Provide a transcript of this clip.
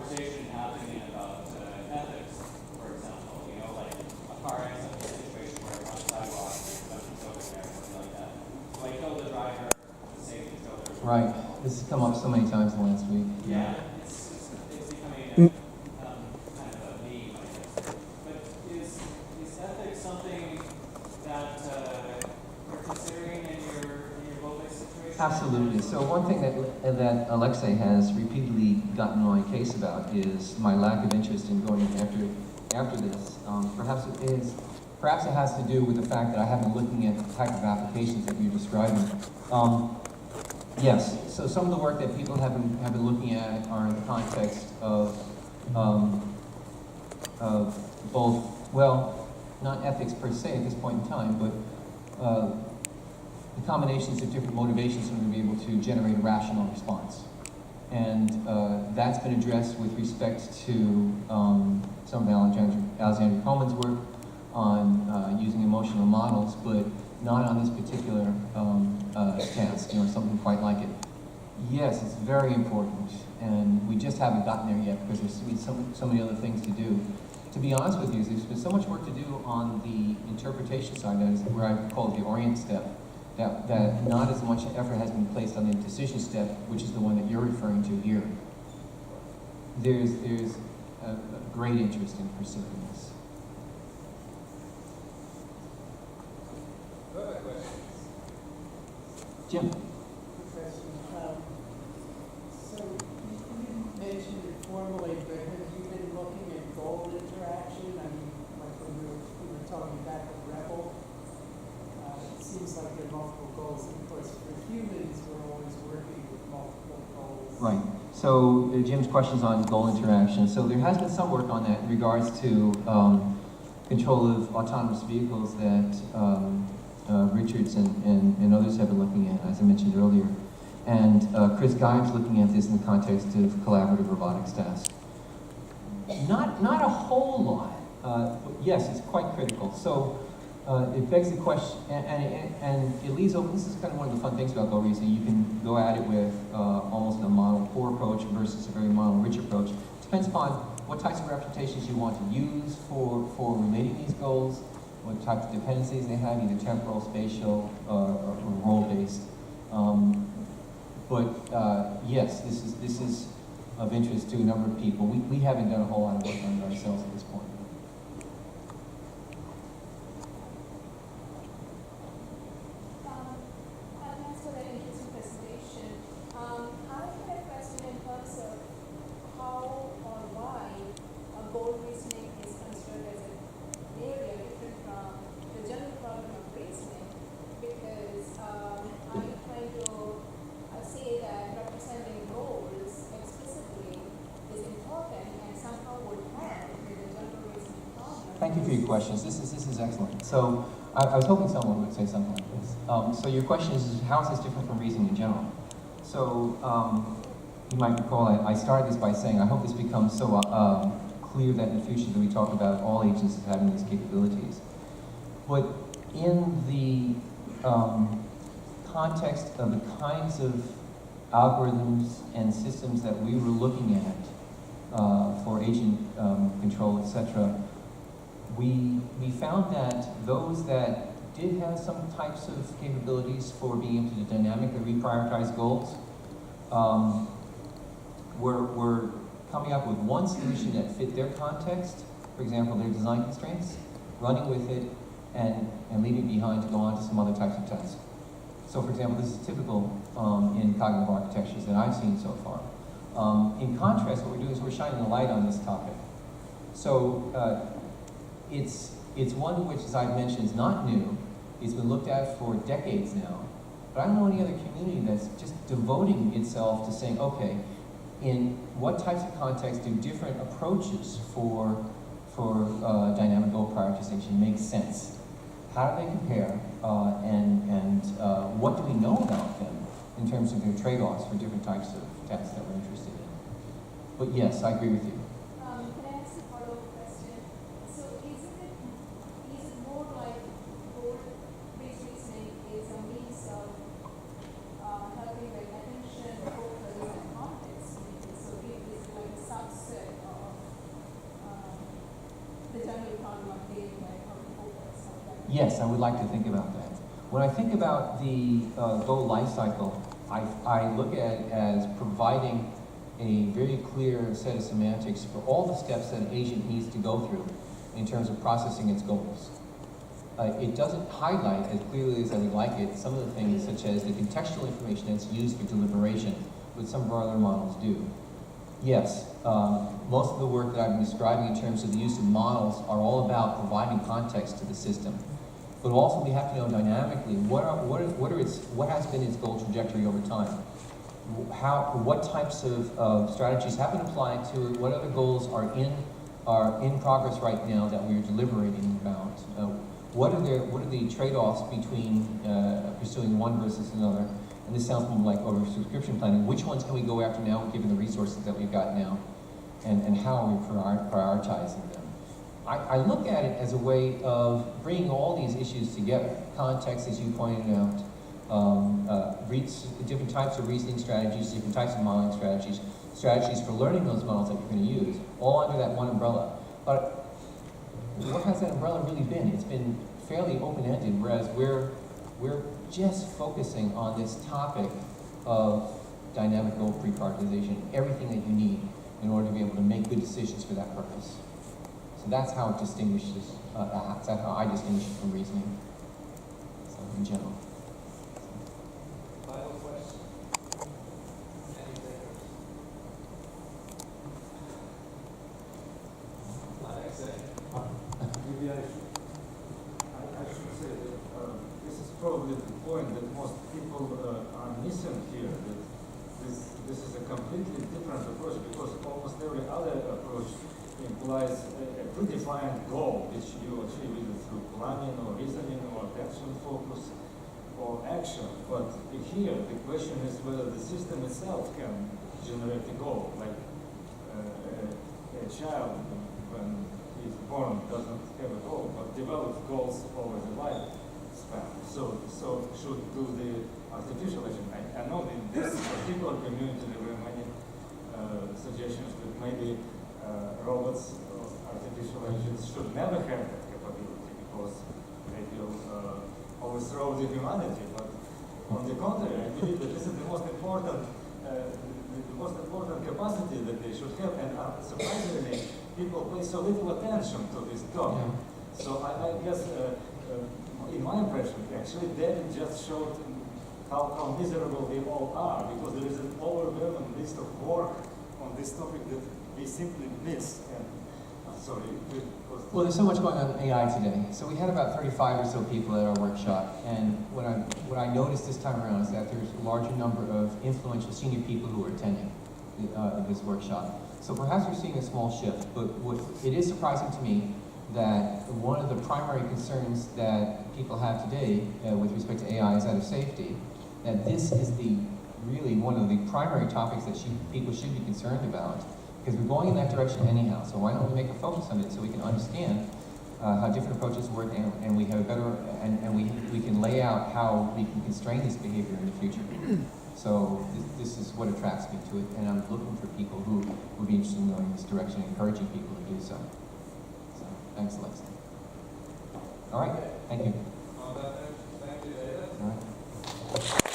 conversation happening about ethics, for example. You know, like a car accident situation where you're on the sidewalk, there's nothing over there, something like that. So I kill the driver, the safety filter. Right. This has come up so many times in the last week. Yeah, it's becoming kind of a meme, I guess. But is ethics something that you're considering in your role-based situation? Absolutely. So one thing that Alexei has repeatedly gotten on my case about is my lack of interest in going after this. Perhaps it has to do with the fact that I haven't been looking at the type of applications that you're describing. Yes. So some of the work that people have been looking at are in the context of both, well, not ethics per se at this point in time, but the combinations of different motivations in order to be able to generate a rational response. And that's been addressed with respect to some of Alexander Coleman's work on using emotional models, but not on this particular task, something quite like it. Yes, it's very important, and we just haven't gotten there yet because there's so many other things to do. To be honest with you, there's been so much work to do on the interpretation side, that is where I call it the orient step, that not as much effort has been placed on the decision step, which is the one that you're referring to here. There's a great interest in pursuing this. Further questions? Jim? So you didn't mention it formally, but have you been looking at goal interaction? I mean, like when we were talking back with Rebel, it seems like there are multiple goals. And of course, for humans, we're always working with multiple goals. Right. So Jim's question's on goal interaction. So there has been some work on that in regards to control of autonomous vehicles that Richards and others have been looking at, as I mentioned earlier. And Chris Geib's looking at this in the context of collaborative robotics tasks. Not a whole lot, but yes, it's quite critical. So it begs the question, and it leaves open, this is kind of one of the fun things about Go Reasoning. You can go at it with almost a model poor approach versus a very model rich approach. Depends upon what types of representations you want to use for relating these goals, what types of dependencies they have, either temporal, spatial, or role-based. Yes, this is of interest to a number of people. We haven't done a whole lot of work on it ourselves at this point. Thanks for that interesting presentation. I had a question in terms of how or why goal reasoning is considered as an area different from the general problem of reasoning, because I'm trying to say that representing goals explicitly is important and somehow would help with the general reasoning problem. Thank you for your questions. This is excellent. So I was hoping someone would say something like this. So your question is, how is this different from reasoning in general? So you might recall I started this by saying I hope this becomes so clear that in the future that we talk about all agents as having these capabilities. But in the context of the kinds of algorithms and systems that we were looking at for agent control, etc., we found that those that did have some types of capabilities for being able to dynamically reprioritize goals were coming up with one solution that fit their context, for example, their design constraints, running with it, and leaving behind to go on to some other types of tasks. So, for example, this is typical in cognitive architectures that I've seen so far. In contrast, what we're doing is we're shining a light on this topic. So, it's one which, as I've mentioned, is not new. It's been looked at for decades now. But I don't know any other community that's just devoting itself to saying, okay, in what types of contexts do different approaches for dynamic goal prioritization make sense? How do they compare? And what do we know about them in terms of their trade-offs for different types of tasks that we're interested in? But yes, I agree with you. Can I ask a follow-up question? So is it more like goal-based reasoning is a means of helping with attention, focus, and context? So it is like a subset from a pay, like how to focus, stuff like that. Yes, I would like to think about that. When I think about the goal life cycle, I look at it as providing a very clear set of semantics for all the steps that an agent needs to go through in terms of processing its goals. It doesn't highlight as clearly as I would like it some of the things such as the contextual information that's used for deliberation, which some of our other models do. Yes, most of the work that I've been describing in terms of the use of models are all about providing context to the system. But also we have to know dynamically what has been its goal trajectory over time. What types of strategies have been applied to it, what other goals are in progress right now that we're deliberating about. What are the trade-offs between pursuing one versus another? And this sounds more like over subscription planning. Which ones can we go after now, given the resources that we've got now? And how are we prioritizing them? I look at it as a way of bringing all these issues together. Context, as you pointed out, different types of reasoning strategies, different types of modeling strategies for learning those models that you're going to use, all under that one umbrella. But what has that umbrella really been? It's been fairly open-ended, whereas we're just focusing on this topic of dynamic goal pre-prioritization, everything that you need in order to be able to make good decisions for that purpose. So that's how it distinguishes, that's how I distinguish it from reasoning, so in general. Final question? Any takers? Alex, Maybe I should say that this is probably the point that most people are missing here, that this is a completely different approach, because almost every other approach implies a predefined goal which you achieve either through planning or reasoning or attention focus or action. But here the question is whether the system itself can generate a goal, like a child when he's born doesn't have a goal, but develops goals over the lifespan. So should do the artificial agent. I know that in this particular community there were many suggestions that maybe robots or artificial agents should never have that capability because they will overthrow the humanity. But on the contrary, I believe that this is the most important capacity that they should have, and surprisingly, people pay so little attention to this topic. Yeah. So I guess, in my impression, actually David just showed how miserable we all are, because there is an overwhelming list of work on this topic that we simply miss. And sorry. Well, there's so much going on in AI today. So we had about 35 or so people at our workshop, and what I noticed this time around is that there's a larger number of influential senior people who are attending this workshop. So perhaps we're seeing a small shift, but it is surprising to me that one of the primary concerns that people have today with respect to AI is that of safety, that this is really one of the primary topics that people should be concerned about, because we're going in that direction anyhow. So why don't we make a focus on it so we can understand how different approaches work, and we have a better, and we can lay out how we can constrain this behavior in the future. So this is what attracts me to it, and I'm looking for people who would be interested in going this direction, encouraging people to do so. So thanks, Alexa. All right, thank you. On that note, thank you, David. All right.